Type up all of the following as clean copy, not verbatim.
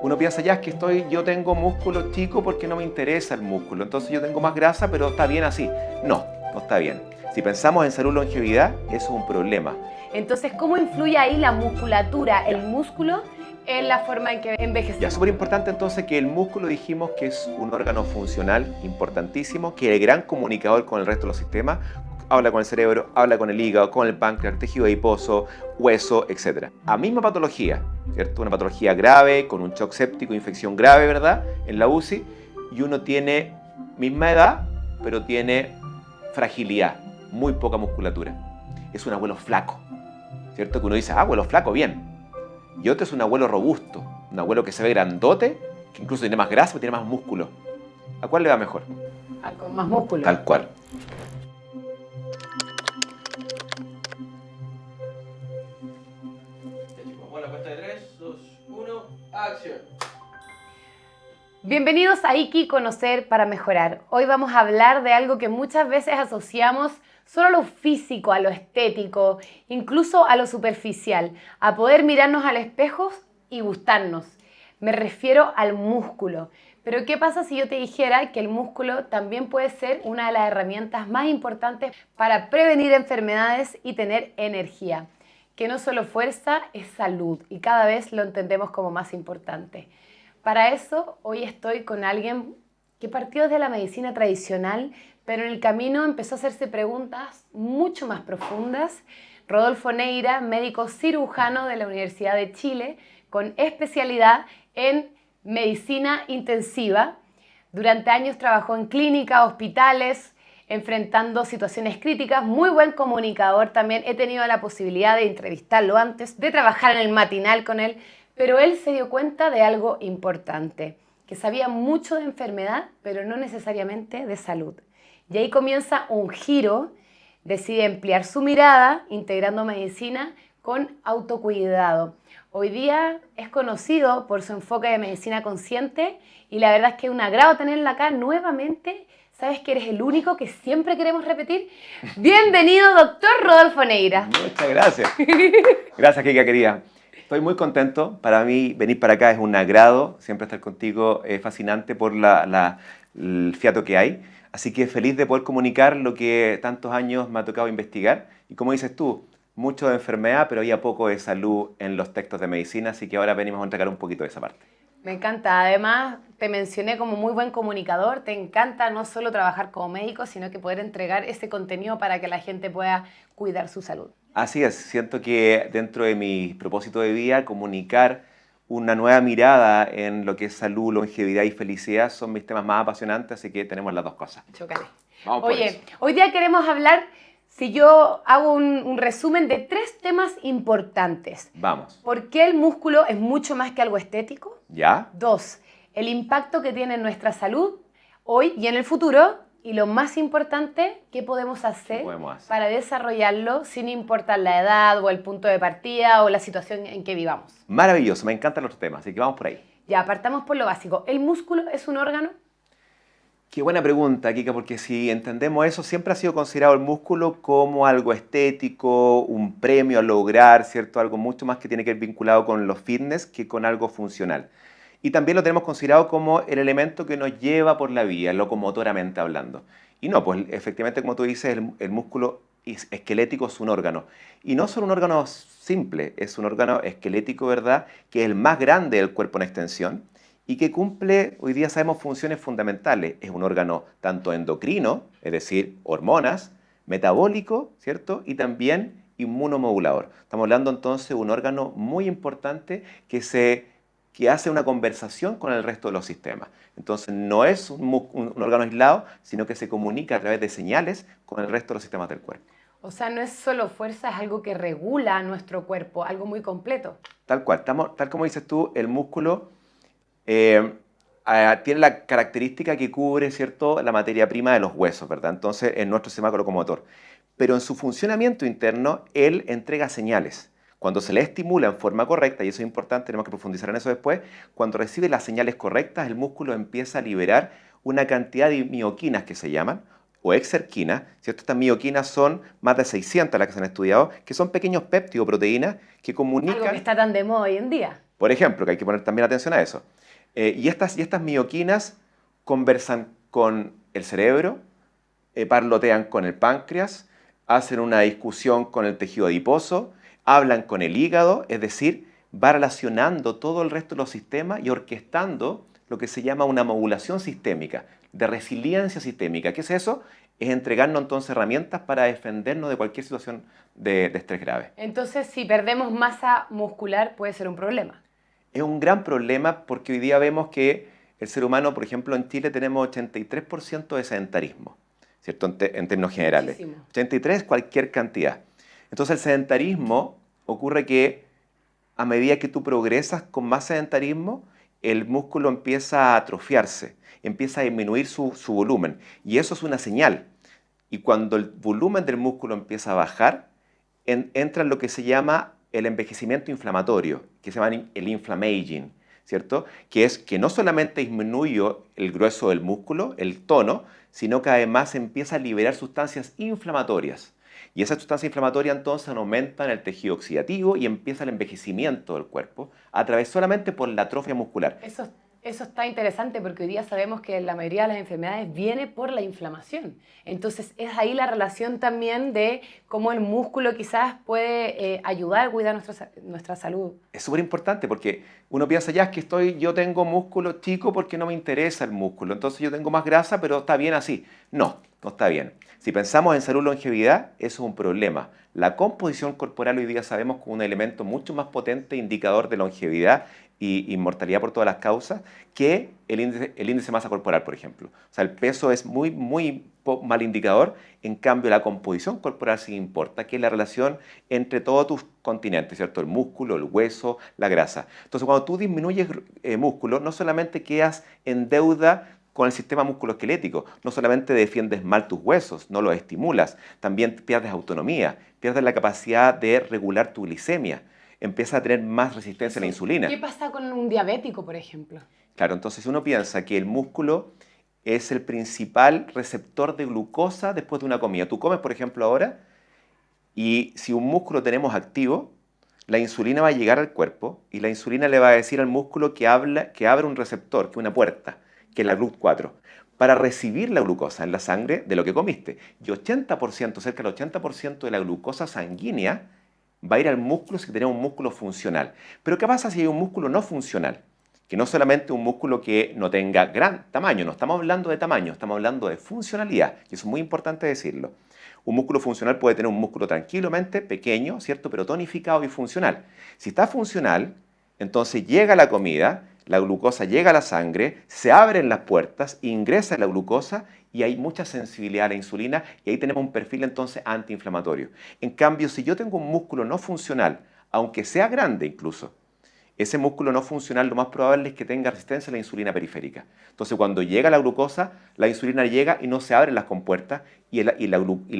Uno piensa, ya es que yo tengo músculo chico porque no me interesa el músculo, entonces yo tengo más grasa, pero está bien así. No, no está bien. Si pensamos en salud y longevidad, eso es un problema. Entonces, ¿cómo influye ahí la musculatura, el músculo, en la forma en que envejecemos? Ya, es súper importante entonces que el músculo dijimos que es un órgano funcional importantísimo, que es el gran comunicador con el resto de los sistemas, habla con el cerebro, habla con el hígado, con el páncreas, tejido adiposo, hueso, etc. A misma patología, ¿cierto? Una patología grave, con un shock séptico, infección grave, ¿verdad? En la UCI, y uno tiene misma edad, pero tiene fragilidad, muy poca musculatura. Es un abuelo flaco, ¿cierto? Que uno dice, abuelo flaco, bien. Y otro es un abuelo robusto, un abuelo que se ve grandote, que incluso tiene más grasa, pero tiene más músculo. ¿A cuál le va mejor? Con más músculo. Tal cual. Bueno, cuenta de 3, 2, 1, acción. Bienvenidos a Iki Conocer para Mejorar. Hoy vamos a hablar de algo que muchas veces asociamos solo a lo físico, a lo estético, incluso a lo superficial, a poder mirarnos al espejo y gustarnos. Me refiero al músculo. Pero ¿qué pasa si yo te dijera que el músculo también puede ser una de las herramientas más importantes para prevenir enfermedades y tener energía? Que no solo fuerza, es salud y cada vez lo entendemos como más importante. Para eso, hoy estoy con alguien que partió desde la medicina tradicional, pero en el camino empezó a hacerse preguntas mucho más profundas. Rodolfo Neira, médico cirujano de la Universidad de Chile, con especialidad en medicina intensiva. Durante años trabajó en clínicas, hospitales, enfrentando situaciones críticas, muy buen comunicador también. He tenido la posibilidad de entrevistarlo antes, de trabajar en el matinal con él, pero él se dio cuenta de algo importante, que sabía mucho de enfermedad, pero no necesariamente de salud. Y ahí comienza un giro, decide ampliar su mirada, integrando medicina con autocuidado. Hoy día es conocido por su enfoque de medicina consciente y la verdad es que es un agrado tenerlo acá nuevamente. Sabes que eres el único que siempre queremos repetir. Bienvenido, doctor Rodolfo Neira. Muchas gracias. Gracias, Kika, querida. Estoy muy contento. Para mí venir para acá es un agrado. Siempre estar contigo es fascinante por el fiato que hay. Así que feliz de poder comunicar lo que tantos años me ha tocado investigar. Y como dices tú, mucho de enfermedad, pero había poco de salud en los textos de medicina. Así que ahora venimos a entregar un poquito de esa parte. Me encanta. Además, te mencioné como muy buen comunicador. Te encanta no solo trabajar como médico, sino que poder entregar ese contenido para que la gente pueda cuidar su salud. Así es. Siento que dentro de mi propósito de vida, comunicar una nueva mirada en lo que es salud, longevidad y felicidad son mis temas más apasionantes, así que tenemos las dos cosas. Chócale. Vamos por Oye, eso. hoy día queremos hablar, si yo hago un resumen de 3 temas importantes. Vamos. ¿Por qué el músculo es mucho más que algo estético? ¿Ya? 2, el impacto que tiene en nuestra salud hoy y en el futuro. Y lo más importante, ¿qué podemos hacer para desarrollarlo sin importar la edad o el punto de partida o la situación en que vivamos? Maravilloso, me encantan los temas, así que vamos por ahí. Ya, partamos por lo básico. ¿El músculo es un órgano? Qué buena pregunta, Kika, porque si entendemos eso, siempre ha sido considerado el músculo como algo estético, un premio a lograr, ¿cierto? Algo mucho más que tiene que ver vinculado con los fitness que con algo funcional. Y también lo tenemos considerado como el elemento que nos lleva por la vía, locomotoramente hablando. Y no, pues efectivamente, como tú dices, el músculo esquelético es un órgano. Y no solo un órgano simple, es un órgano esquelético, ¿verdad? Que es el más grande del cuerpo en extensión y que cumple, hoy día sabemos, funciones fundamentales. Es un órgano tanto endocrino, es decir, hormonas, metabólico, ¿cierto? Y también inmunomodulador. Estamos hablando entonces de un órgano muy importante que hace una conversación con el resto de los sistemas. Entonces no es un órgano aislado, sino que se comunica a través de señales con el resto de los sistemas del cuerpo. O sea, no es solo fuerza, es algo que regula nuestro cuerpo, algo muy completo. Tal cual, tal como dices tú, el músculo tiene la característica que cubre, ¿cierto?, la materia prima de los huesos, ¿verdad? Entonces, en nuestro sistema locomotor. Pero en su funcionamiento interno, él entrega señales. Cuando se le estimula en forma correcta, y eso es importante, tenemos que profundizar en eso después, cuando recibe las señales correctas, el músculo empieza a liberar una cantidad de mioquinas que se llaman, o exerquinas, ¿cierto? Estas mioquinas son más de 600 las que se han estudiado, que son pequeños péptidos, proteínas, que comunican... Algo que está tan de moda hoy en día. Por ejemplo, que hay que poner también atención a eso. Y estas mioquinas conversan con el cerebro, parlotean con el páncreas, hacen una discusión con el tejido adiposo, hablan con el hígado, es decir, va relacionando todo el resto de los sistemas y orquestando lo que se llama una modulación sistémica, de resiliencia sistémica. ¿Qué es eso? Es entregarnos entonces herramientas para defendernos de cualquier situación de estrés grave. Entonces, si perdemos masa muscular, puede ser un problema. Es un gran problema porque hoy día vemos que el ser humano, por ejemplo, en Chile tenemos 83% de sedentarismo, ¿cierto? En términos generales. Muchísimo. 83 es cualquier cantidad. Entonces el sedentarismo ocurre que a medida que tú progresas con más sedentarismo, el músculo empieza a atrofiarse, empieza a disminuir su volumen. Y eso es una señal. Y cuando el volumen del músculo empieza a bajar, entra en lo que se llama el envejecimiento inflamatorio, que se llama el inflammaging, ¿cierto? Que es que no solamente disminuye el grueso del músculo, el tono, sino que además empieza a liberar sustancias inflamatorias. Y esas sustancias inflamatorias entonces aumentan el tejido oxidativo y empieza el envejecimiento del cuerpo a través solamente por la atrofia muscular. Eso está interesante porque hoy día sabemos que la mayoría de las enfermedades viene por la inflamación. Entonces es ahí la relación también de cómo el músculo quizás puede ayudar a cuidar nuestra salud. Es súper importante porque uno piensa, ya es que yo tengo músculo chico porque no me interesa el músculo, entonces yo tengo más grasa, pero está bien así. No, no está bien. Si pensamos en salud y longevidad, eso es un problema. La composición corporal hoy día sabemos que es un elemento mucho más potente indicador de longevidad y mortalidad por todas las causas que el índice de masa corporal, por ejemplo. O sea, el peso es muy mal indicador, en cambio la composición corporal sí importa, que es la relación entre todos tus continentes, ¿cierto? El músculo, el hueso, la grasa. Entonces, cuando tú disminuyes músculo, no solamente quedas en deuda con el sistema musculoesquelético, no solamente defiendes mal tus huesos, no los estimulas, también pierdes autonomía, pierdes la capacidad de regular tu glicemia, empieza a tener más resistencia a la insulina. ¿Qué pasa con un diabético, por ejemplo? Claro, entonces uno piensa que el músculo es el principal receptor de glucosa después de una comida. Tú comes, por ejemplo, ahora, y si un músculo tenemos activo, la insulina va a llegar al cuerpo y la insulina le va a decir al músculo que abre un receptor, que es una puerta, que es la GLUT4, para recibir la glucosa en la sangre de lo que comiste. Y 80%, cerca del 80% de la glucosa sanguínea va a ir al músculo si tenemos un músculo funcional. Pero ¿qué pasa si hay un músculo no funcional? Que no solamente un músculo que no tenga gran tamaño, no estamos hablando de tamaño, estamos hablando de funcionalidad, y eso es muy importante decirlo. Un músculo funcional puede tener un músculo tranquilamente pequeño, ¿cierto? Pero tonificado y funcional. Si está funcional, entonces llega la comida, la glucosa llega a la sangre, se abren las puertas, ingresa la glucosa y hay mucha sensibilidad a la insulina y ahí tenemos un perfil entonces antiinflamatorio. En cambio, si yo tengo un músculo no funcional, aunque sea grande incluso, ese músculo no funcional lo más probable es que tenga resistencia a la insulina periférica. Entonces, cuando llega la glucosa, la insulina llega y no se abren las compuertas y la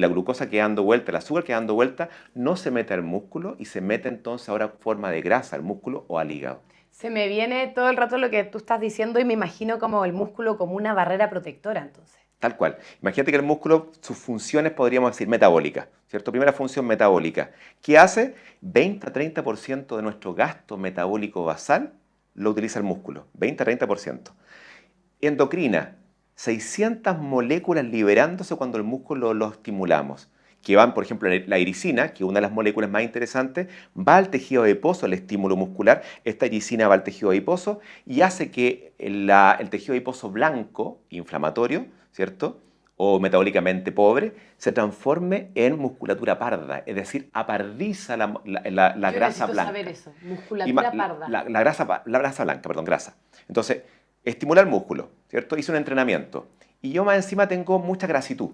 glucosa que dando vuelta, el azúcar que dando vuelta, no se mete al músculo y se mete entonces ahora en forma de grasa al músculo o al hígado. Se me viene todo el rato lo que tú estás diciendo y me imagino como el músculo como una barrera protectora entonces. Tal cual. Imagínate que el músculo, sus funciones podríamos decir metabólicas, ¿cierto? Primera función metabólica. ¿Qué hace? 20 a 30% de nuestro gasto metabólico basal lo utiliza el músculo. 20 a 30%. Endocrina. 600 moléculas liberándose cuando el músculo lo estimulamos. Que van, por ejemplo, la iricina, que es una de las moléculas más interesantes, va al tejido adiposo, el estímulo muscular. Esta iricina va al tejido adiposo y hace que el tejido adiposo blanco, inflamatorio, ¿cierto? O metabólicamente pobre, se transforme en musculatura parda, es decir, apardiza la grasa blanca. Saber eso, musculatura parda. La grasa blanca, perdón, grasa. Entonces, estimula el músculo, ¿cierto? Hice un entrenamiento y yo más encima tengo mucha grasitud.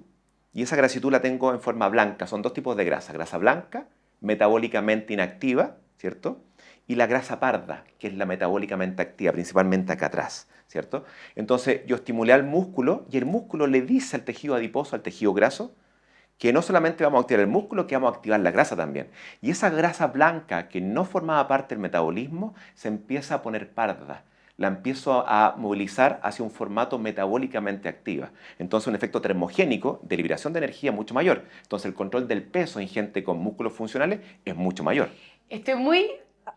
Y esa grasitud la tengo en forma blanca. Son dos tipos de grasa. Grasa blanca, metabólicamente inactiva, ¿cierto? Y la grasa parda, que es la metabólicamente activa, principalmente acá atrás, ¿cierto? Entonces yo estimulé al músculo y el músculo le dice al tejido adiposo, al tejido graso, que no solamente vamos a activar el músculo, que vamos a activar la grasa también. Y esa grasa blanca que no formaba parte del metabolismo se empieza a poner parda. La empiezo a movilizar hacia un formato metabólicamente activa. Entonces un efecto termogénico de liberación de energía mucho mayor. Entonces el control del peso en gente con músculos funcionales es mucho mayor. Estoy muy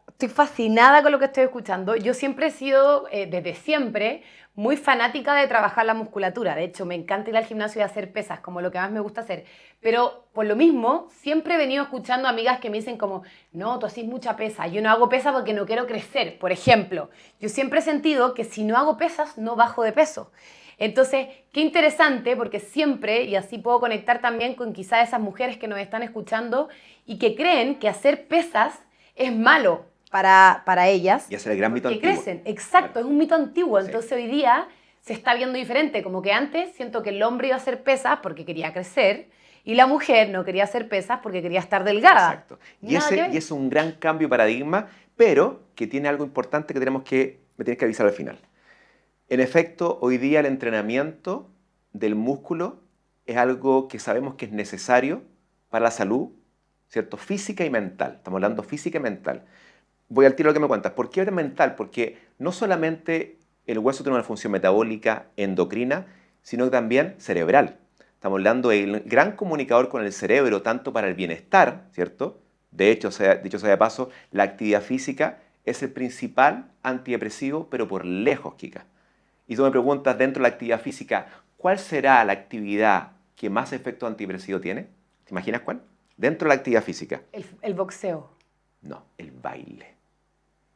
estoy fascinada con lo que estoy escuchando. Yo siempre he sido, desde siempre, muy fanática de trabajar la musculatura. De hecho, me encanta ir al gimnasio y hacer pesas, como lo que más me gusta hacer. Pero por lo mismo, siempre he venido escuchando amigas que me dicen como, no, tú haces mucha pesa. Yo no hago pesa porque no quiero crecer. Por ejemplo, yo siempre he sentido que si no hago pesas, no bajo de peso. Entonces, qué interesante, porque siempre, y así puedo conectar también con quizás esas mujeres que nos están escuchando y que creen que hacer pesas es malo para ellas. Y ese es el gran mito Que antiguo. crecen, exacto, Claro. es un mito antiguo. Sí. Entonces hoy día se está viendo diferente, como que antes siento que el hombre iba a hacer pesas porque quería crecer y la mujer no quería hacer pesas porque quería estar delgada. Exacto. Y Nada que ese ver. y es un gran cambio de paradigma, pero que tiene algo importante que me tienes que avisar al final. En efecto, hoy día el entrenamiento del músculo es algo que sabemos que es necesario para la salud, ¿cierto? Física y mental. Estamos hablando física y mental. Voy al tiro a lo que me cuentas. ¿Por qué es mental? Porque no solamente el hueso tiene una función metabólica, endocrina, sino que también cerebral. Estamos hablando del gran comunicador con el cerebro, tanto para el bienestar, ¿cierto? De hecho, dicho sea de paso, la actividad física es el principal antidepresivo, pero por lejos, Kika. Y tú me preguntas, dentro de la actividad física, ¿cuál será la actividad que más efecto antidepresivo tiene? ¿Te imaginas cuál? Dentro de la actividad física. El boxeo. No, el baile.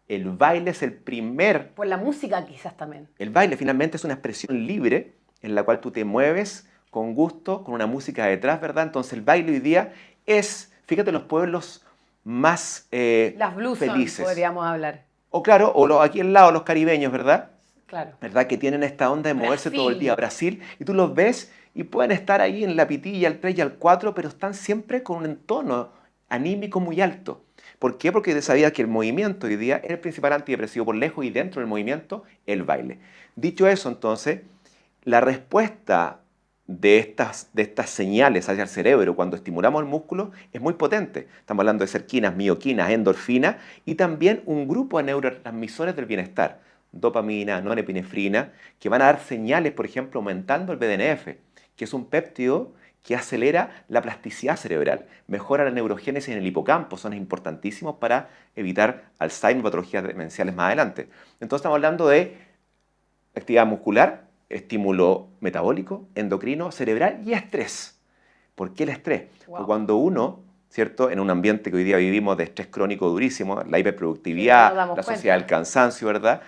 El baile es el primer... Por la música quizás también. El baile finalmente es una expresión libre en la cual tú te mueves con gusto, con una música detrás, ¿verdad? Entonces el baile hoy día es, fíjate, los pueblos más Las blues felices. podríamos hablar. O claro, aquí al lado los caribeños, ¿verdad? Claro. ¿Verdad? Que tienen esta onda de moverse Brasil. todo el día. Brasil, y tú los ves y pueden estar ahí en la pitilla, el 3 y el 4, pero están siempre con un tono anímico muy alto. ¿Por qué? Porque sabías que el movimiento hoy día es el principal antidepresivo por lejos y dentro del movimiento, el baile. Dicho eso, entonces, la respuesta de estas señales hacia el cerebro cuando estimulamos el músculo es muy potente. Estamos hablando de cerquinas, mioquinas, endorfinas y también un grupo de neurotransmisores del bienestar, dopamina, norepinefrina, que van a dar señales, por ejemplo, aumentando el BDNF, que es un péptido que acelera la plasticidad cerebral, mejora la neurogénesis en el hipocampo, son importantísimos para evitar Alzheimer, patologías demenciales más adelante. Entonces estamos hablando de actividad muscular, estímulo metabólico, endocrino, cerebral y estrés. ¿Por qué el estrés? Wow. Porque cuando uno, ¿cierto? En un ambiente que hoy día vivimos de estrés crónico durísimo, la hiperproductividad, Sí, nos damos la cuenta. sociedad del cansancio, ¿verdad?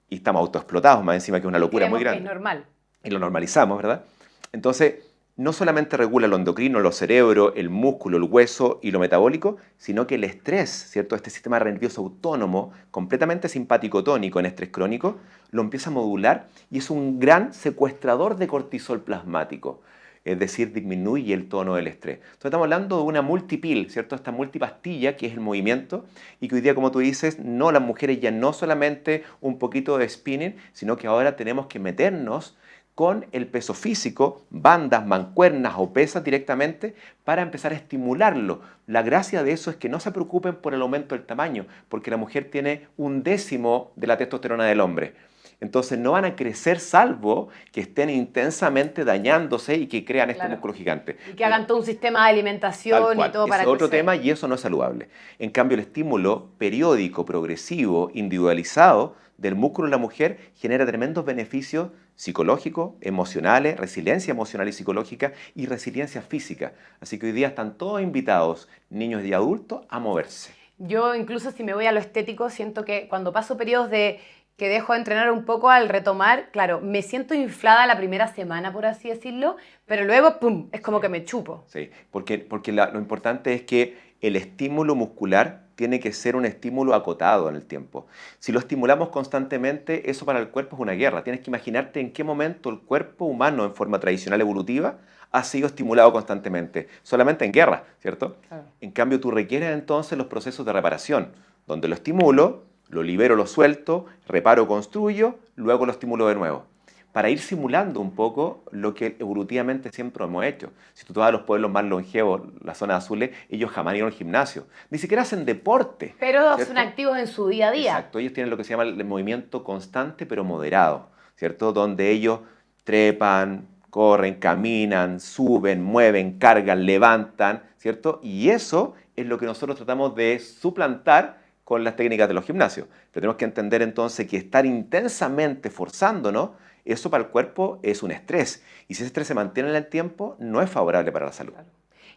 Y estamos autoexplotados, más encima que es una locura muy Creemos que grande. es normal. Y lo normalizamos, ¿verdad? Entonces, no solamente regula lo endocrino, lo cerebro, el músculo, el hueso y lo metabólico, sino que el estrés, ¿cierto? Este sistema nervioso autónomo, completamente simpático tónico en estrés crónico, lo empieza a modular y es un gran secuestrador de cortisol plasmático. Es decir, disminuye el tono del estrés. Entonces estamos hablando de una multipil, ¿cierto? Esta multipastilla que es el movimiento y que hoy día, como tú dices, no, las mujeres ya no solamente un poquito de spinning, sino que ahora tenemos que meternos con el peso físico, bandas, mancuernas o pesas directamente para empezar a estimularlo. La gracia de eso es que no se preocupen por el aumento del tamaño, porque la mujer tiene 1/10 de la testosterona del hombre. Entonces no van a crecer salvo que estén intensamente dañándose y que crean este Claro. músculo gigante. Y que hagan todo un sistema de alimentación Tal cual. y todo Ese para es otro crecer. tema y eso no es saludable. En cambio, el estímulo periódico, progresivo, individualizado del músculo en la mujer genera tremendos beneficios psicológicos, emocionales, resiliencia emocional y psicológica y resiliencia física. Así que hoy día están todos invitados, niños y adultos, a moverse. Yo incluso si me voy a lo estético, siento que cuando paso periodos de que dejo de entrenar un poco al retomar, claro, me siento inflada la primera semana, por así decirlo, pero luego, ¡pum!, es como que me chupo. Sí, porque lo importante es que el estímulo muscular tiene que ser un estímulo acotado en el tiempo. Si lo estimulamos constantemente, eso para el cuerpo es una guerra. Tienes que imaginarte en qué momento el cuerpo humano, en forma tradicional evolutiva, ha sido estimulado constantemente. Solamente en guerra, ¿cierto? Claro. En cambio, tú requieres entonces los procesos de reparación, donde lo estimulo, lo libero, lo suelto, reparo, construyo, luego lo estimulo de nuevo. Para ir simulando un poco lo que evolutivamente siempre hemos hecho. Si tú vas a los pueblos más longevos, las zonas azules, ellos jamás iban al gimnasio. Ni siquiera hacen deporte. Pero ¿cierto? son activos en su día a día. Exacto, ellos tienen lo que se llama el movimiento constante pero moderado, ¿cierto? Donde ellos trepan, corren, caminan, suben, mueven, cargan, levantan, ¿cierto? Y eso es lo que nosotros tratamos de suplantar con las técnicas de los gimnasios. Pero tenemos que entender entonces que estar intensamente forzándonos, eso para el cuerpo es un estrés. Y si ese estrés se mantiene en el tiempo, no es favorable para la salud. Claro.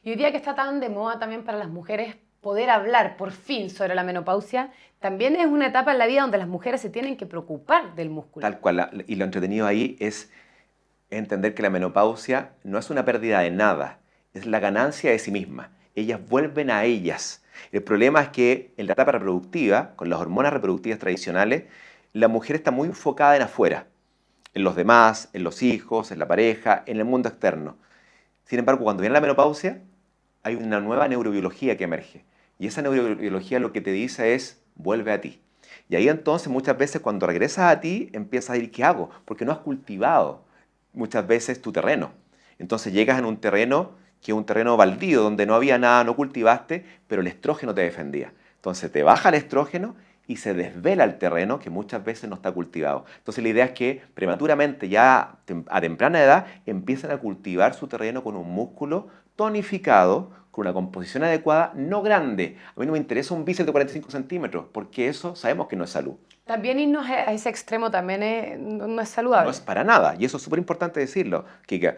Y hoy día que está tan de moda también para las mujeres poder hablar por fin sobre la menopausia, también es una etapa en la vida donde las mujeres se tienen que preocupar del músculo. Tal cual. Y lo entretenido ahí es entender que la menopausia no es una pérdida de nada, es la ganancia de sí misma. Ellas vuelven a ellas. El problema es que en la etapa reproductiva, con las hormonas reproductivas tradicionales, la mujer está muy enfocada en afuera, en los demás, en los hijos, en la pareja, en el mundo externo. Sin embargo, cuando viene la menopausia, hay una nueva neurobiología que emerge. Y esa neurobiología lo que te dice es, vuelve a ti. Y ahí entonces muchas veces cuando regresas a ti, empiezas a decir, ¿qué hago? Porque no has cultivado muchas veces tu terreno. Entonces llegas en un terreno que es un terreno baldío, donde no había nada, no cultivaste, pero el estrógeno te defendía. Entonces te baja el estrógeno y se desvela el terreno que muchas veces no está cultivado. Entonces la idea es que prematuramente, ya a temprana edad, empiezan a cultivar su terreno con un músculo tonificado, con una composición adecuada, no grande. A mí no me interesa un bíceps de 45 centímetros, porque eso sabemos que no es salud. También irnos a ese extremo también no es saludable. No es para nada, y eso es súper importante decirlo, Kika.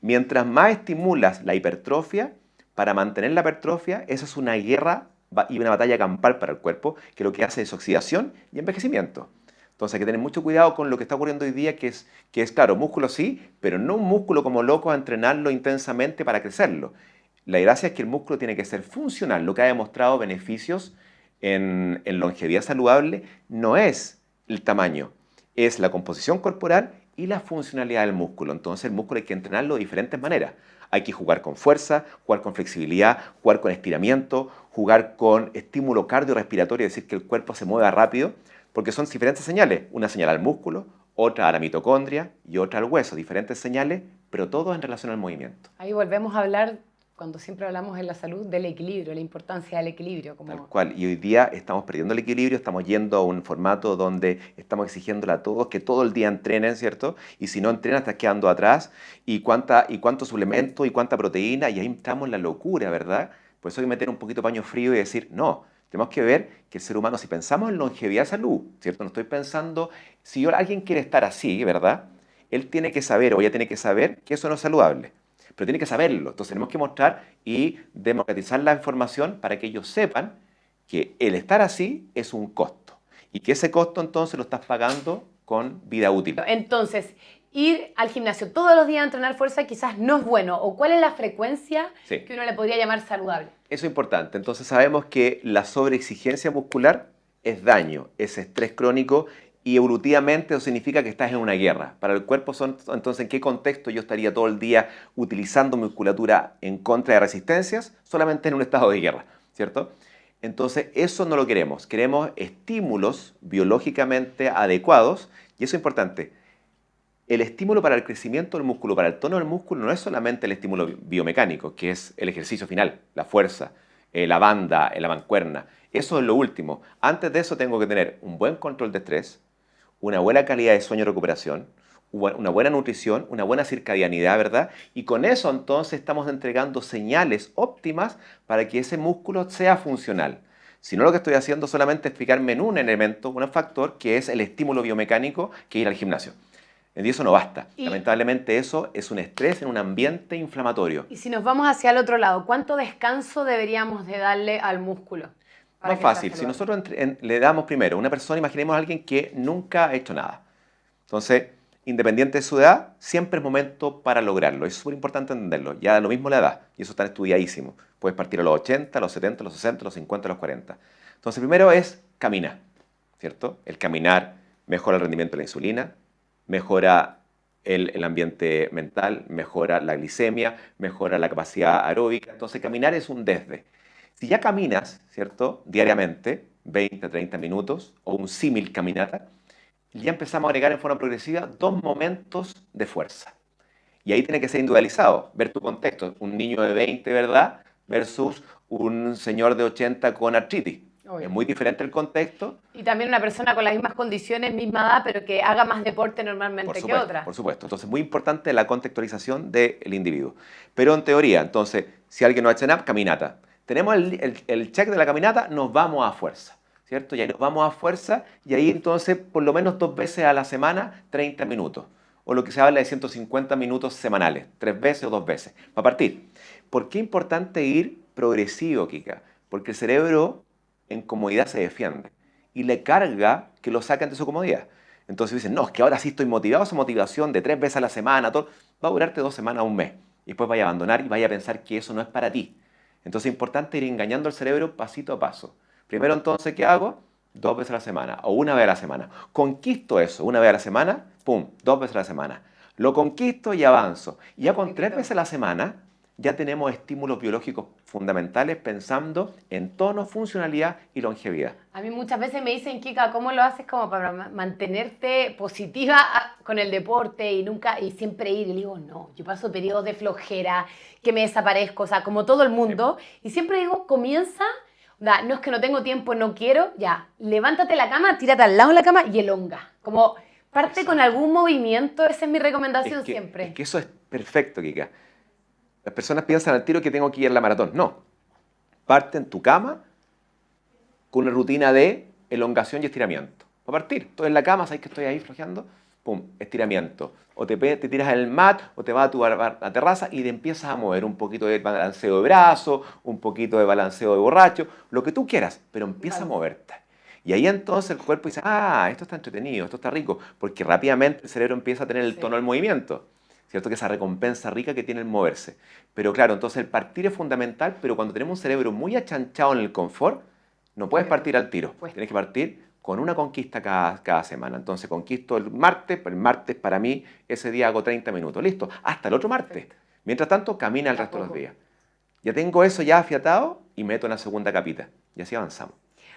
Mientras más estimulas la hipertrofia, para mantener la hipertrofia, esa es una guerra y una batalla campal para el cuerpo, que lo que hace es oxidación y envejecimiento. Entonces hay que tener mucho cuidado con lo que está ocurriendo hoy día, que es claro, músculo sí, pero no un músculo como loco a entrenarlo intensamente para crecerlo. La gracia es que el músculo tiene que ser funcional. Lo que ha demostrado beneficios en longevidad saludable no es el tamaño, es la composición corporal y la funcionalidad del músculo. Entonces el músculo hay que entrenarlo de diferentes maneras. Hay que jugar con fuerza, jugar con flexibilidad, jugar con estiramiento, jugar con estímulo cardiorrespiratorio, es decir, que el cuerpo se mueva rápido, porque son diferentes señales. Una señal al músculo, otra a la mitocondria y otra al hueso. Diferentes señales, pero todo en relación al movimiento. Ahí volvemos a hablar, cuando siempre hablamos en la salud, del equilibrio, la importancia del equilibrio. Tal cual. Y hoy día estamos perdiendo el equilibrio, estamos yendo a un formato donde estamos exigiéndole a todos que todo el día entrenen, ¿cierto? Y si no entrenas, estás quedando atrás. Y cuánto suplemento y cuánta proteína, y ahí entramos en la locura, ¿verdad? Por eso hay que meter un poquito paño frío y decir, no, tenemos que ver que el ser humano, si pensamos en longevidad salud, ¿cierto? No estoy pensando, si alguien quiere estar así, ¿verdad? Él tiene que saber, o ella tiene que saber que eso no es saludable. Pero tiene que saberlo. Entonces tenemos que mostrar y democratizar la información para que ellos sepan que el estar así es un costo. Y que ese costo entonces lo estás pagando con vida útil. Entonces, ir al gimnasio todos los días a entrenar fuerza quizás no es bueno. ¿O cuál es la frecuencia que uno le podría llamar saludable? Eso es importante. Entonces sabemos que la sobreexigencia muscular es daño, es estrés crónico. Y evolutivamente eso significa que estás en una guerra. Para el cuerpo, entonces, ¿en qué contexto yo estaría todo el día utilizando musculatura en contra de resistencias? Solamente en un estado de guerra, ¿cierto? Entonces, eso no lo queremos. Queremos estímulos biológicamente adecuados. Y eso es importante. El estímulo para el crecimiento del músculo, para el tono del músculo, no es solamente el estímulo biomecánico, que es el ejercicio final, la fuerza, la banda, la mancuerna. Eso es lo último. Antes de eso tengo que tener un buen control de estrés, una buena calidad de sueño y recuperación, una buena nutrición, una buena circadianidad, ¿verdad? Y con eso entonces estamos entregando señales óptimas para que ese músculo sea funcional. Si no, lo que estoy haciendo solamente es fijarme en un elemento, un factor, que es el estímulo biomecánico, que es ir al gimnasio. Y eso no basta. Lamentablemente eso es un estrés en un ambiente inflamatorio. Y si nos vamos hacia el otro lado, ¿cuánto descanso deberíamos de darle al músculo? Más fácil, si nosotros le damos primero a una persona, imaginemos a alguien que nunca ha hecho nada. Entonces, independiente de su edad, siempre es momento para lograrlo. Es súper importante entenderlo. Ya da lo mismo la edad, y eso está estudiadísimo. Puedes partir a los 80, a los 70, a los 60, a los 50, a los 40. Entonces, primero es caminar, ¿cierto? El caminar mejora el rendimiento de la insulina, mejora el ambiente mental, mejora la glicemia, mejora la capacidad aeróbica. Entonces, caminar es un desde. Si ya caminas, ¿cierto? Diariamente, 20, 30 minutos, o un símil caminata, ya empezamos a agregar en forma progresiva 2 momentos de fuerza. Y ahí tiene que ser individualizado, ver tu contexto. Un niño de 20, ¿verdad? Versus un señor de 80 con artritis. Obvio. Es muy diferente el contexto. Y también una persona con las mismas condiciones, misma edad, pero que haga más deporte normalmente que otra. Por supuesto. Entonces, muy importante la contextualización del individuo. Pero en teoría, entonces, si alguien no ha hecho nada, caminata. Tenemos el check de la caminata, nos vamos a fuerza, ¿cierto? Y ahí nos vamos a fuerza y ahí entonces por lo menos 2 veces a la semana, 30 minutos. O lo que se habla de 150 minutos semanales, 3 veces o 2 veces, para partir. ¿Por qué es importante ir progresivo, Kika? Porque el cerebro en comodidad se defiende y le carga que lo saquen de su comodidad. Entonces dicen, no, es que ahora sí estoy motivado, esa motivación de 3 veces a la semana, todo, va a durarte 2 semanas, un mes. Y después vaya a abandonar y vaya a pensar que eso no es para ti. Entonces es importante ir engañando al cerebro pasito a paso. Primero entonces, ¿qué hago? 2 veces a la semana o 1 vez a la semana. Conquisto eso 1 vez a la semana, pum, 2 veces a la semana. Lo conquisto y avanzo. Y ya con 3 veces a la semana ya tenemos estímulos biológicos fundamentales pensando en tono, funcionalidad y longevidad. A mí muchas veces me dicen, Kika, ¿cómo lo haces como para mantenerte positiva con el deporte y siempre ir? Y le digo, no, yo paso periodos de flojera, que me desaparezco, o sea, como todo el mundo. Y siempre digo, comienza, no es que no tengo tiempo, no quiero, ya, levántate de la cama, tírate al lado de la cama y elonga. Como parte con algún movimiento, esa es mi recomendación siempre. Es que eso es perfecto, Kika. Las personas piensan al tiro que tengo que ir a la maratón. No. Parte en tu cama con una rutina de elongación y estiramiento. Va a partir. Estoy en la cama, ¿sabes que estoy ahí flojeando? Pum, estiramiento. O te tiras en el mat, o te vas a tu terraza y te empiezas a mover un poquito de balanceo de brazo, un poquito de balanceo de borracho, lo que tú quieras, pero empieza a moverte. Y ahí entonces el cuerpo dice, esto está entretenido, esto está rico, porque rápidamente el cerebro empieza a tener el tono del movimiento. ¿Cierto? Que esa recompensa rica que tiene el moverse. Pero claro, entonces el partir es fundamental, pero cuando tenemos un cerebro muy achanchado en el confort, no puedes partir al tiro. Tienes que partir con una conquista cada semana. Entonces conquisto el martes para mí ese día hago 30 minutos. Listo, hasta el otro martes. Mientras tanto, camina el resto de los días. Ya tengo eso ya afiatado y meto en la segunda capita. Y así avanzamos.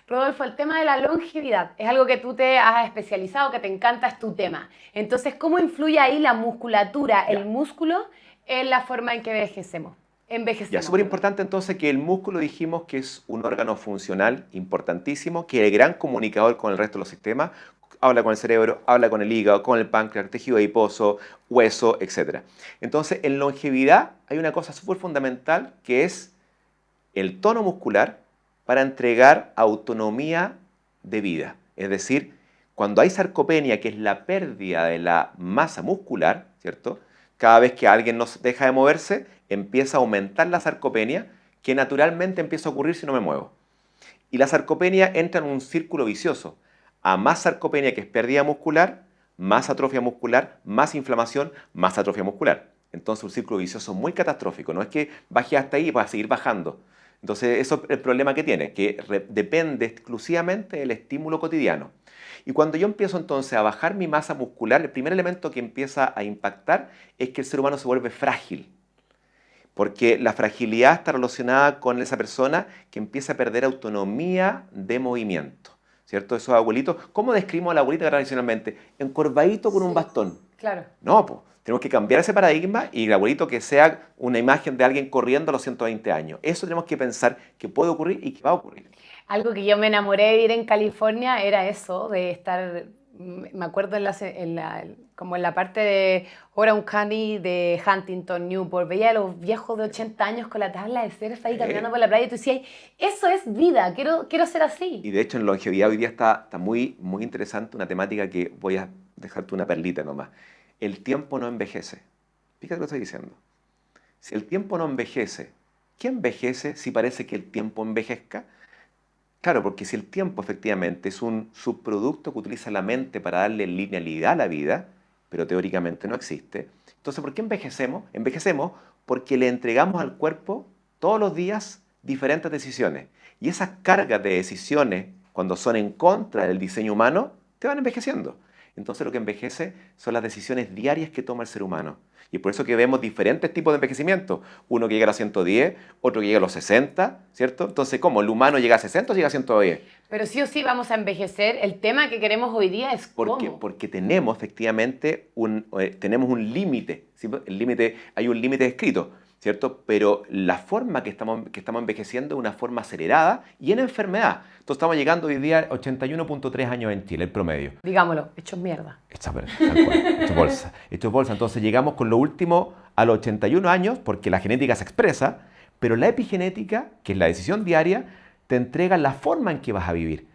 Rodolfo, el tema de la longevidad es algo que tú te has especializado, que te encanta, es tu tema. Entonces, ¿cómo influye ahí la musculatura, el músculo, en la forma en que envejecemos? Ya, súper importante entonces que el músculo dijimos que es un órgano funcional importantísimo, que es el gran comunicador con el resto de los sistemas, habla con el cerebro, habla con el hígado, con el páncreas, tejido adiposo, hueso, etc. Entonces, en longevidad hay una cosa súper fundamental que es el tono muscular para entregar autonomía de vida. Es decir, cuando hay sarcopenia, que es la pérdida de la masa muscular, ¿cierto? Cada vez que alguien no deja de moverse, empieza a aumentar la sarcopenia, que naturalmente empieza a ocurrir si no me muevo. Y la sarcopenia entra en un círculo vicioso. A más sarcopenia, que es pérdida muscular, más atrofia muscular, más inflamación, más atrofia muscular. Entonces un círculo vicioso muy catastrófico. No es que baje hasta ahí y va a seguir bajando. Entonces, eso es el problema que tiene, que depende exclusivamente del estímulo cotidiano. Y cuando yo empiezo entonces a bajar mi masa muscular, el primer elemento que empieza a impactar es que el ser humano se vuelve frágil. Porque la fragilidad está relacionada con esa persona que empieza a perder autonomía de movimiento. ¿Cierto? Esos abuelitos, ¿cómo describimos a la abuelita tradicionalmente? Encorvadito con un bastón. Claro. No, pues. Tenemos que cambiar ese paradigma y el abuelito que sea una imagen de alguien corriendo a los 120 años. Eso tenemos que pensar que puede ocurrir y que va a ocurrir. Algo que yo me enamoré de ir en California era eso, de estar, me acuerdo como en la parte de Orange County, de Huntington, Newport, veía a los viejos de 80 años con la tabla de surf ahí caminando por la playa y tú decías, eso es vida, quiero ser así. Y de hecho en longevidad hoy día está muy, muy interesante una temática que voy a dejarte una perlita nomás. El tiempo no envejece. Fíjate lo que estoy diciendo. Si el tiempo no envejece, ¿qué envejece si parece que el tiempo envejezca? Claro, porque si el tiempo efectivamente es un subproducto que utiliza la mente para darle linealidad a la vida, pero teóricamente no existe, entonces ¿por qué envejecemos? Envejecemos porque le entregamos al cuerpo todos los días diferentes decisiones. Y esas cargas de decisiones, cuando son en contra del diseño humano, te van envejeciendo. Entonces lo que envejece son las decisiones diarias que toma el ser humano. Y es por eso que vemos diferentes tipos de envejecimiento. Uno que llega a los 110, otro que llega a los 60, ¿cierto? Entonces, ¿cómo? ¿El humano llega a 60 o llega a 110? Pero sí o sí vamos a envejecer. El tema que queremos hoy día es cómo. Porque tenemos efectivamente tenemos un límite. ¿Sí? Hay un límite escrito, ¿cierto? Pero la forma que estamos envejeciendo es una forma acelerada y en enfermedad. Entonces estamos llegando hoy día a 81.3 años en Chile, el promedio. Digámoslo, hechos mierda. Hecho bolsa. Entonces llegamos con lo último a los 81 años porque la genética se expresa, pero la epigenética, que es la decisión diaria, te entrega la forma en que vas a vivir.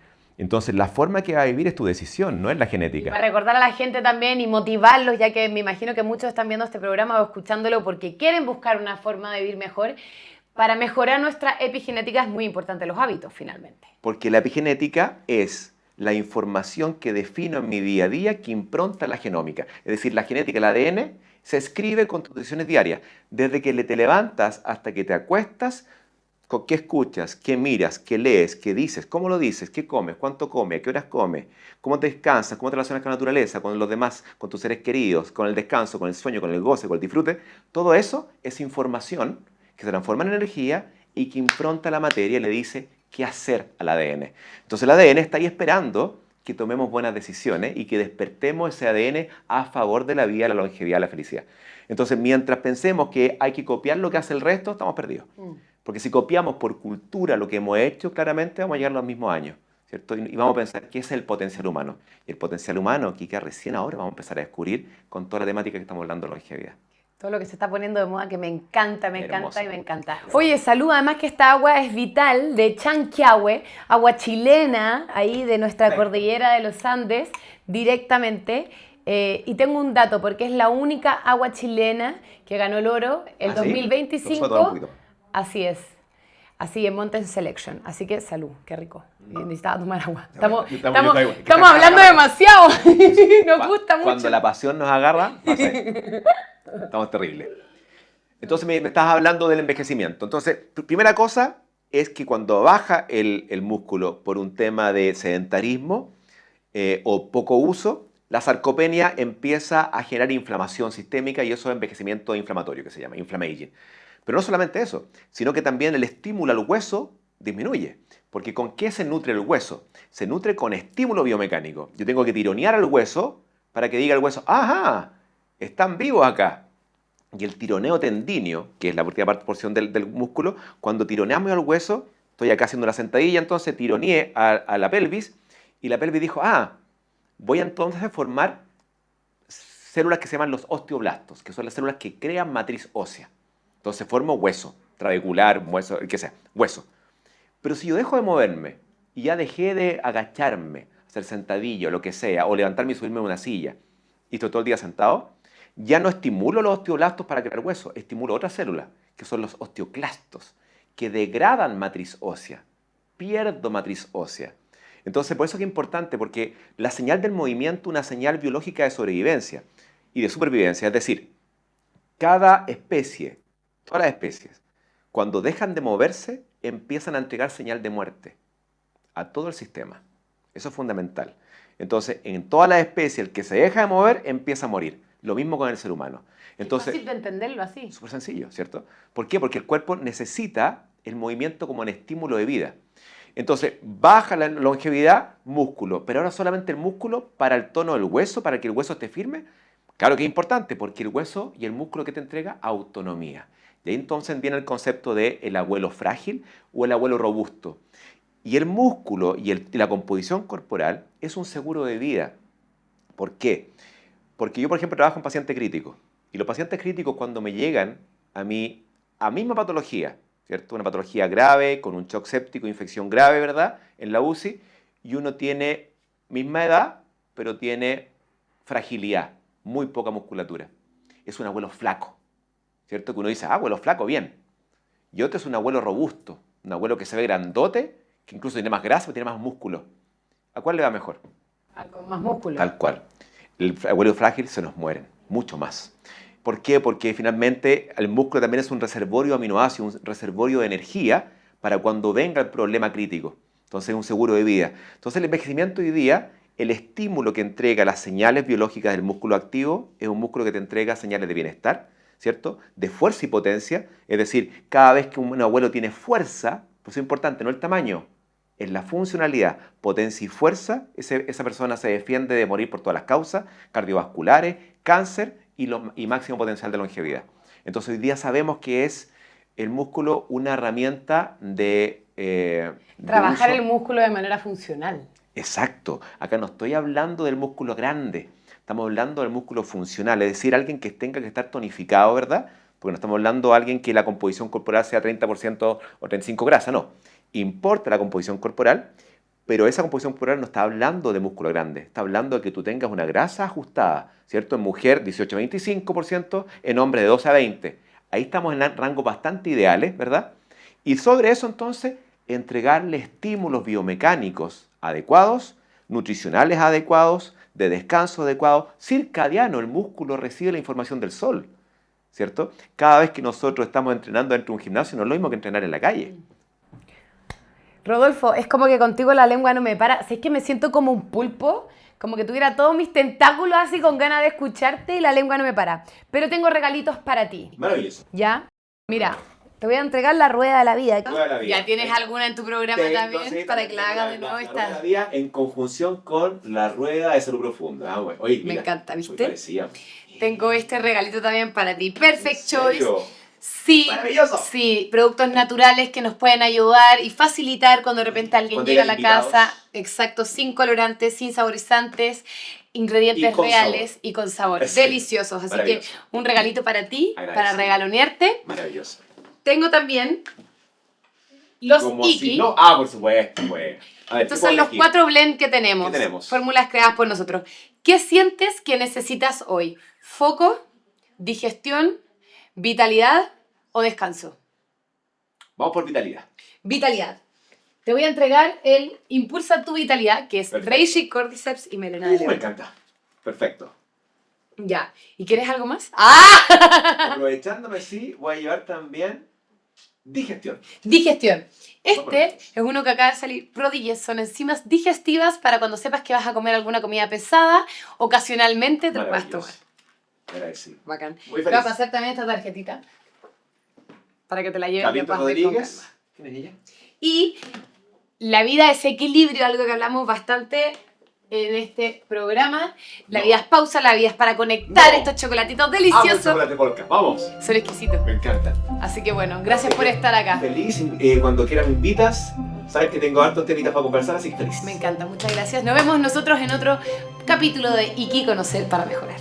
Entonces, la forma que va a vivir es tu decisión, no es la Y genética. para recordar a la gente también y motivarlos, ya que me imagino que muchos están viendo este programa o escuchándolo porque quieren buscar una forma de vivir mejor, para mejorar nuestra epigenética es muy importante los hábitos, finalmente. Porque la epigenética es la información que defino en mi día a día que impronta la genómica. Es decir, la genética, el ADN, se escribe con tus decisiones diarias. Desde que te levantas hasta que te acuestas, con qué escuchas, qué miras, qué lees, qué dices, cómo lo dices, qué comes, cuánto comes, a qué horas comes, cómo te descansas, cómo te relacionas con la naturaleza, con los demás, con tus seres queridos, con el descanso, con el sueño, con el goce, con el disfrute. Todo eso es información que se transforma en energía y que impronta la materia y le dice qué hacer al ADN. Entonces el ADN está ahí esperando que tomemos buenas decisiones y que despertemos ese ADN a favor de la vida, la longevidad, la felicidad. Entonces, mientras pensemos que hay que copiar lo que hace el resto, estamos perdidos. Porque si copiamos por cultura lo que hemos hecho, claramente vamos a llegar a los mismos años, ¿cierto? Y vamos a pensar qué es el potencial humano. Y el potencial humano, Kika, recién ahora vamos a empezar a descubrir con toda la temática que estamos hablando de longevidad. Todo lo que se está poniendo de moda que me encanta Hermoso. y me encanta. Oye, salud, además que esta agua es vital de Chanquiahue, agua chilena, ahí de nuestra cordillera de los Andes, directamente. Y tengo un dato, porque es la única agua chilena que ganó el oro el ¿Ah, sí? 2025. Lo suelto un poquito. Así es. Así en Mountain Selection. Así que salud, qué rico. Necesitaba tomar agua. Yo traigo. Estamos hablando demasiado. Nos gusta mucho. Cuando la pasión nos agarra, no sé, estamos terribles. Entonces me estabas hablando del envejecimiento. Entonces, primera cosa es que cuando baja el músculo por un tema de sedentarismo o poco uso, la sarcopenia empieza a generar inflamación sistémica y eso es envejecimiento inflamatorio, que se llama inflammaging. Pero no solamente eso, sino que también el estímulo al hueso disminuye. Porque ¿con qué se nutre el hueso? Se nutre con estímulo biomecánico. Yo tengo que tironear al hueso para que diga el hueso, ¡ajá! Están vivos acá. Y el tironeo tendíneo, que es la última porción del músculo, cuando tironeamos al hueso, estoy acá haciendo una sentadilla, entonces tironeé a la pelvis y la pelvis dijo, voy entonces a formar células que se llaman los osteoblastos, que son las células que crean matriz ósea. Entonces formo hueso, trabecular, hueso, el que sea, hueso. Pero si yo dejo de moverme y ya dejé de agacharme, hacer sentadillo, lo que sea, o levantarme y subirme a una silla, y estoy todo el día sentado, ya no estimulo los osteoblastos para crear hueso, estimulo otras células, que son los osteoclastos, que degradan matriz ósea. Pierdo matriz ósea. Entonces, por eso es importante, porque la señal del movimiento es una señal biológica de sobrevivencia y de supervivencia. Es decir, cada especie, todas las especies, cuando dejan de moverse, empiezan a entregar señal de muerte a todo el sistema. Eso es fundamental. Entonces, en todas las especies, el que se deja de mover empieza a morir. Lo mismo con el ser humano. Entonces, es fácil de entenderlo así. súper sencillo, ¿cierto? ¿Por qué? Porque el cuerpo necesita el movimiento como un estímulo de vida. Entonces, baja la longevidad, músculo, pero ahora solamente el músculo para el tono del hueso, para que el hueso esté firme. Claro que es importante, porque el hueso y el músculo que te entrega autonomía. Y ahí entonces viene el concepto de el abuelo frágil o el abuelo robusto. Y el músculo y la composición corporal es un seguro de vida. ¿Por qué? Porque yo, por ejemplo, trabajo en pacientes críticos. Y los pacientes críticos, cuando me llegan a mí, a misma patología, ¿cierto? Una patología grave, con un shock séptico, infección grave, ¿verdad? En la UCI, y uno tiene misma edad, pero tiene fragilidad, muy poca musculatura. Es un abuelo flaco, ¿cierto? Que uno dice, abuelo flaco, bien. Y otro es un abuelo robusto, un abuelo que se ve grandote, que incluso tiene más grasa, tiene más músculo. ¿A cuál le va mejor? Con más músculo. Tal cual. El abuelo frágil se nos mueren, mucho más. ¿Por qué? Porque finalmente el músculo también es un reservorio de aminoácidos, un reservorio de energía para cuando venga el problema crítico. Entonces es un seguro de vida. Entonces el envejecimiento hoy día, el estímulo que entrega las señales biológicas del músculo activo es un músculo que te entrega señales de bienestar, ¿cierto? De fuerza y potencia. Es decir, cada vez que un abuelo tiene fuerza, pues es importante, no el tamaño, es la funcionalidad, potencia y fuerza, esa persona se defiende de morir por todas las causas, cardiovasculares, cáncer y máximo potencial de longevidad. Entonces hoy día sabemos que es el músculo una herramienta de trabajar uso. el músculo de manera funcional. Exacto. Acá no estoy hablando del músculo grande, estamos hablando del músculo funcional, es decir, alguien que tenga que estar tonificado, ¿verdad? Porque no estamos hablando de alguien que la composición corporal sea 30% o 35% grasa, no. Importa la composición corporal, pero esa composición corporal no está hablando de músculo grande, está hablando de que tú tengas una grasa ajustada, ¿cierto? En mujer 18-25%, en hombre de 12 a 20. Ahí estamos en rangos bastante ideales, ¿verdad? Y sobre eso entonces, entregarle estímulos biomecánicos adecuados, nutricionales adecuados, de descanso adecuado, circadiano, el músculo recibe la información del sol, ¿cierto? Cada vez que nosotros estamos entrenando dentro de un gimnasio no es lo mismo que entrenar en la calle. Rodolfo, es como que contigo la lengua no me para. Si es que me siento como un pulpo, como que tuviera todos mis tentáculos así con ganas de escucharte y la lengua no me para. Pero tengo regalitos para ti. Maravilloso. ¿Ya? Mira, te voy a entregar la rueda de la vida. Rueda de la vida. ¿Ya tienes alguna en tu programa también para que la hagas de nuevo? La rueda de la vida en conjunción con la rueda de salud profunda. Ah, bueno. Oye, Me mira, encanta, ¿viste? muy parecida. Tengo este regalito también para ti. Perfect Choice. ¿Serio? Sí, ¡Maravilloso! sí, productos naturales que nos pueden ayudar y facilitar cuando de repente alguien Cuando llega a la llegan casa, exacto, sin colorantes, sin saborizantes, ingredientes Y con reales sabor. y con sabor, Exacto. deliciosos. Así que Maravilloso. un regalito para ti, para Agradecido. regalonearte. Maravilloso. Tengo también los Como Iki. si no. Ah, por supuesto, pues. A ver, Estos ¿qué son los puedo elegir? 4 blends que tenemos. ¿Qué tenemos? Fórmulas creadas por nosotros. ¿Qué sientes que necesitas hoy? ¿Foco, digestión, vitalidad o descanso? Vamos por vitalidad. Vitalidad. Te voy a entregar el Impulsa tu Vitalidad, que es Perfecto. Reishi, Cordyceps y Melena de Me León. encanta. Perfecto. Ya. ¿Y quieres algo más? ¡Ah! Aprovechándome, sí, voy a llevar también digestión. Digestión. Este Bueno. es uno que acaba de salir. Prodigies son enzimas digestivas para cuando sepas que vas a comer alguna comida pesada, ocasionalmente te lo puedas tomar. Maravilloso. Agradecido. Bacán. Muy Te voy a feliz. pasar también esta tarjetita para que te la lleves y Carlito puedas ver con Rodríguez. calma. ¿Quién es ella? Y la vida es equilibrio, algo que hablamos bastante en este programa. La No. vida es pausa, la vida es para conectar No. estos chocolatitos Amo el deliciosos. chocolate polka. Vamos. Son exquisitos. Me encanta. Así que bueno, gracias por estar acá. Feliz. Cuando quieras me invitas. Sabes que tengo hartos temitas para conversar, así que feliz. Me encanta, muchas gracias. Nos vemos nosotros en otro capítulo de Iki Conocer para Mejorar.